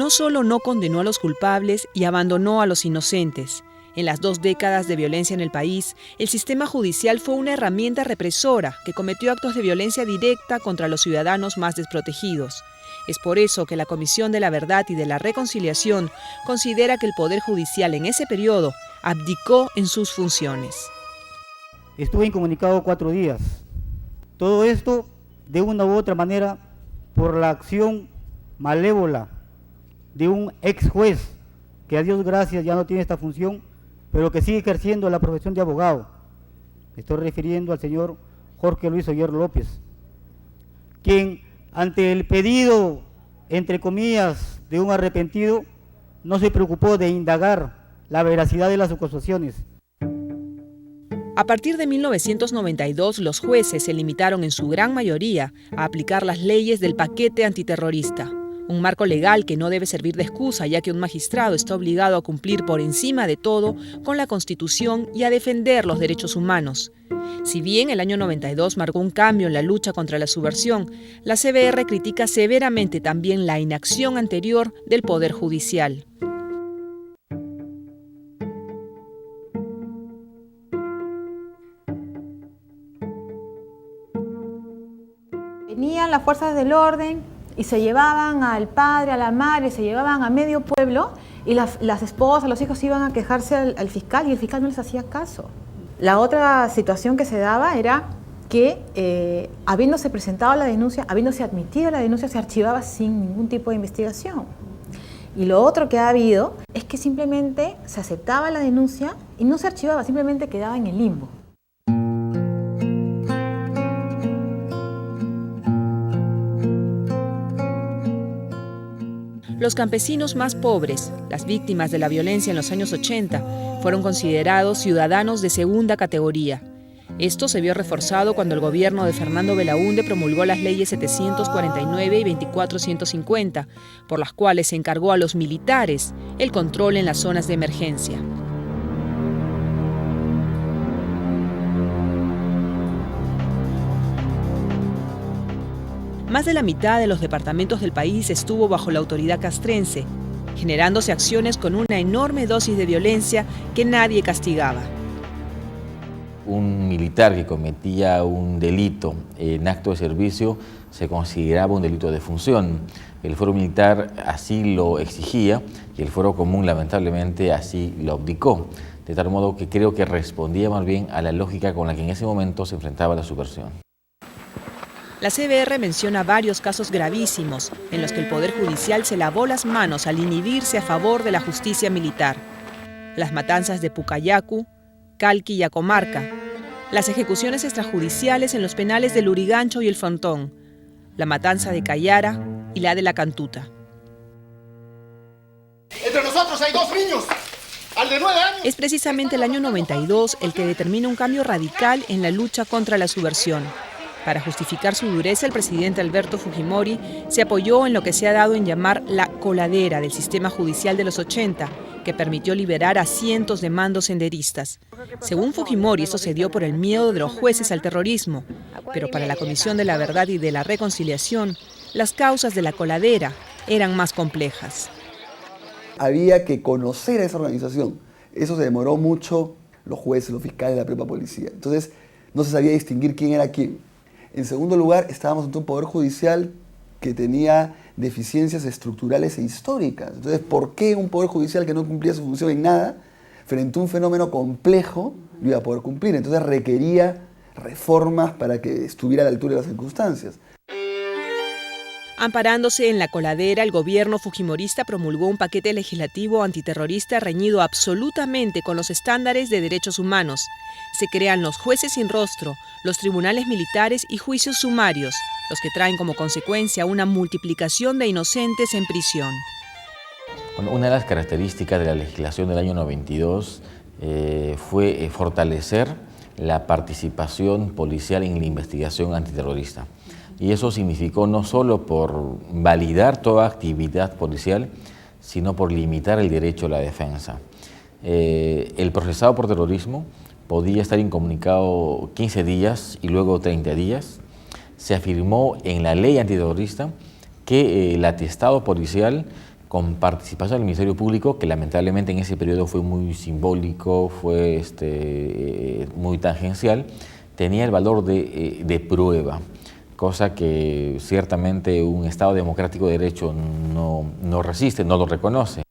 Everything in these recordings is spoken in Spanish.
no solo no condenó a los culpables y abandonó a los inocentes. En las 2 décadas de violencia en el país, el sistema judicial fue una herramienta represora que cometió actos de violencia directa contra los ciudadanos más desprotegidos. Es por eso que la Comisión de la Verdad y de la Reconciliación considera que el Poder Judicial en ese periodo abdicó en sus funciones. Estuve incomunicado 4 días. Todo esto, de una u otra manera, por la acción malévola de un ex juez, que a Dios gracias ya no tiene esta función, pero que sigue ejerciendo la profesión de abogado. Me estoy refiriendo al señor Jorge Luis Oyer López, quien ante el pedido, entre comillas, de un arrepentido, no se preocupó de indagar la veracidad de las acusaciones. A partir de 1992, los jueces se limitaron en su gran mayoría a aplicar las leyes del paquete antiterrorista, un marco legal que no debe servir de excusa, ya que un magistrado está obligado a cumplir por encima de todo con la Constitución y a defender los derechos humanos. Si bien el año 92 marcó un cambio en la lucha contra la subversión, la CBR critica severamente también la inacción anterior del Poder Judicial. Venían las fuerzas del orden y se llevaban al padre, a la madre, se llevaban a medio pueblo y las esposas, los hijos iban a quejarse al fiscal y el fiscal no les hacía caso. La otra situación que se daba era que habiéndose presentado la denuncia, habiéndose admitido la denuncia, se archivaba sin ningún tipo de investigación. Y lo otro que ha habido es que simplemente se aceptaba la denuncia y no se archivaba, simplemente quedaba en el limbo. Los campesinos más pobres, las víctimas de la violencia en los años 80, fueron considerados ciudadanos de segunda categoría. Esto se vio reforzado cuando el gobierno de Fernando Belaúnde promulgó las leyes 749 y 2450, por las cuales se encargó a los militares el control en las zonas de emergencia. Más de la mitad de los departamentos del país estuvo bajo la autoridad castrense, generándose acciones con una enorme dosis de violencia que nadie castigaba. Un militar que cometía un delito en acto de servicio se consideraba un delito de función. El fuero militar así lo exigía y el fuero común lamentablemente así lo abdicó. De tal modo que creo que respondía más bien a la lógica con la que en ese momento se enfrentaba la subversión. La CBR menciona varios casos gravísimos en los que el Poder Judicial se lavó las manos al inhibirse a favor de la justicia militar. Las matanzas de Pucayacu, Calqui y Acomarca, las ejecuciones extrajudiciales en los penales de Lurigancho y El Frontón, la matanza de Cayara y la de La Cantuta. Entre nosotros hay 2 niños, al de 9 años. Es precisamente el año 92 el que determina un cambio radical en la lucha contra la subversión. Para justificar su dureza, el presidente Alberto Fujimori se apoyó en lo que se ha dado en llamar la coladera del sistema judicial de los 80, que permitió liberar a cientos de mandos senderistas. Según Fujimori, eso se dio por el miedo de los jueces al terrorismo, pero para la Comisión de la Verdad y de la Reconciliación, las causas de la coladera eran más complejas. Había que conocer a esa organización. Eso se demoró mucho, los jueces, los fiscales, la propia policía. Entonces, no se sabía distinguir quién era quién. En segundo lugar, estábamos ante un poder judicial que tenía deficiencias estructurales e históricas. Entonces, ¿por qué un poder judicial que no cumplía su función en nada, frente a un fenómeno complejo, lo iba a poder cumplir? Entonces requería reformas para que estuviera a la altura de las circunstancias. Amparándose en la coladera, el gobierno fujimorista promulgó un paquete legislativo antiterrorista reñido absolutamente con los estándares de derechos humanos. Se crean los jueces sin rostro, los tribunales militares y juicios sumarios, los que traen como consecuencia una multiplicación de inocentes en prisión. Bueno, una de las características de la legislación del año 92 fue fortalecer la participación policial en la investigación antiterrorista. Y eso significó no solo por validar toda actividad policial, sino por limitar el derecho a la defensa. El procesado por terrorismo podía estar incomunicado 15 días y luego 30 días. Se afirmó en la ley antiterrorista que el atestado policial con participación del Ministerio Público, que lamentablemente en ese periodo fue muy simbólico, fue muy tangencial, tenía el valor de prueba, cosa que ciertamente un Estado democrático de derecho no resiste, no lo reconoce.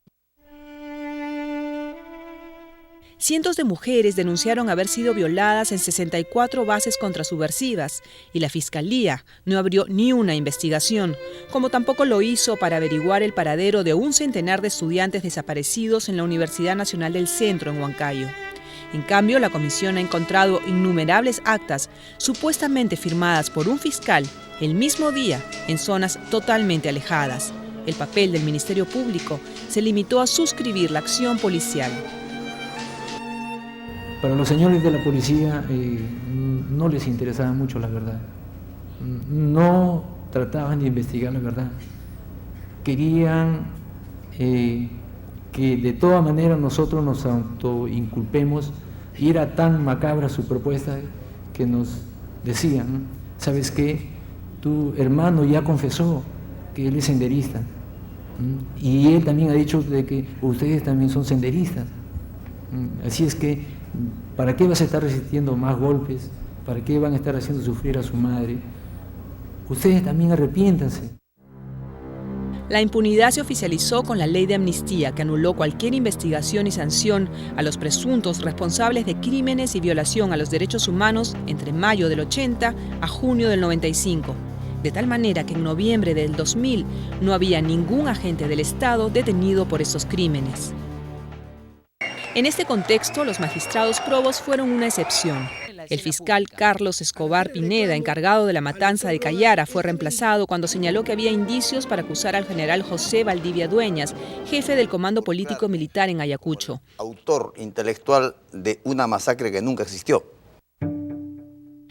Cientos de mujeres denunciaron haber sido violadas en 64 bases contrasubversivas y la Fiscalía no abrió ni una investigación, como tampoco lo hizo para averiguar el paradero de un centenar de estudiantes desaparecidos en la Universidad Nacional del Centro en Huancayo. En cambio, la comisión ha encontrado innumerables actas supuestamente firmadas por un fiscal el mismo día en zonas totalmente alejadas. El papel del Ministerio Público se limitó a suscribir la acción policial. Para los señores de la policía no les interesaba mucho la verdad, no trataban de investigar la verdad, querían que de todas maneras nosotros nos autoinculpemos, y era tan macabra su propuesta que nos decían, ¿sabes qué? Tu hermano ya confesó que él es senderista, y él también ha dicho de que ustedes también son senderistas, así es que ¿para qué vas a estar resistiendo más golpes? ¿Para qué van a estar haciendo sufrir a su madre? Ustedes también arrepiéntanse. La impunidad se oficializó con la ley de amnistía, que anuló cualquier investigación y sanción a los presuntos responsables de crímenes y violación a los derechos humanos entre mayo del 80 a junio del 95. De tal manera que en noviembre del 2000 no había ningún agente del Estado detenido por esos crímenes. En este contexto, los magistrados probos fueron una excepción. El fiscal Carlos Escobar Pineda, encargado de la matanza de Cayara, fue reemplazado cuando señaló que había indicios para acusar al general José Valdivia Dueñas, jefe del Comando Político Militar en Ayacucho. Autor intelectual de una masacre que nunca existió.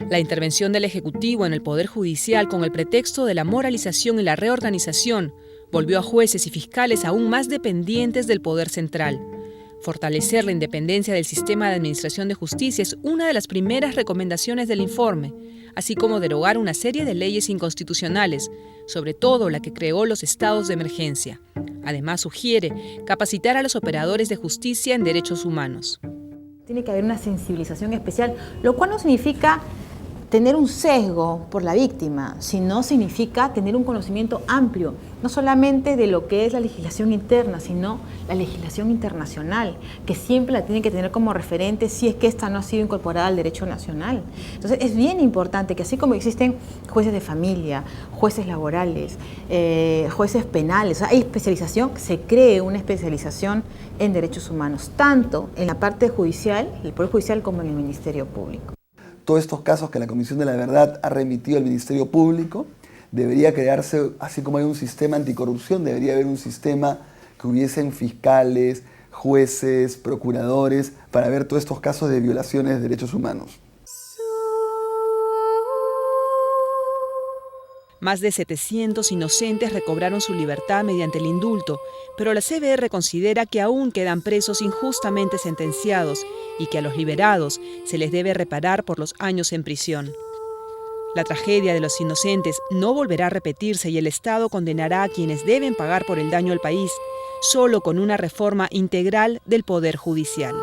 La intervención del Ejecutivo en el Poder Judicial con el pretexto de la moralización y la reorganización volvió a jueces y fiscales aún más dependientes del Poder Central. Fortalecer la independencia del sistema de administración de justicia es una de las primeras recomendaciones del informe, así como derogar una serie de leyes inconstitucionales, sobre todo la que creó los estados de emergencia. Además, sugiere capacitar a los operadores de justicia en derechos humanos. Tiene que haber una sensibilización especial, lo cual no significa tener un sesgo por la víctima, sino significa tener un conocimiento amplio, no solamente de lo que es la legislación interna, sino la legislación internacional, que siempre la tienen que tener como referente si es que esta no ha sido incorporada al derecho nacional. Entonces es bien importante que así como existen jueces de familia, jueces laborales, jueces penales, hay especialización, se cree una especialización en derechos humanos, tanto en la parte judicial, el Poder Judicial, como en el Ministerio Público. Todos estos casos que la Comisión de la Verdad ha remitido al Ministerio Público, debería crearse, así como hay un sistema anticorrupción, debería haber un sistema que hubiesen fiscales, jueces, procuradores, para ver todos estos casos de violaciones de derechos humanos. Más de 700 inocentes recobraron su libertad mediante el indulto, pero la CBR considera que aún quedan presos injustamente sentenciados y que a los liberados se les debe reparar por los años en prisión. La tragedia de los inocentes no volverá a repetirse y el Estado condenará a quienes deben pagar por el daño al país, solo con una reforma integral del Poder Judicial.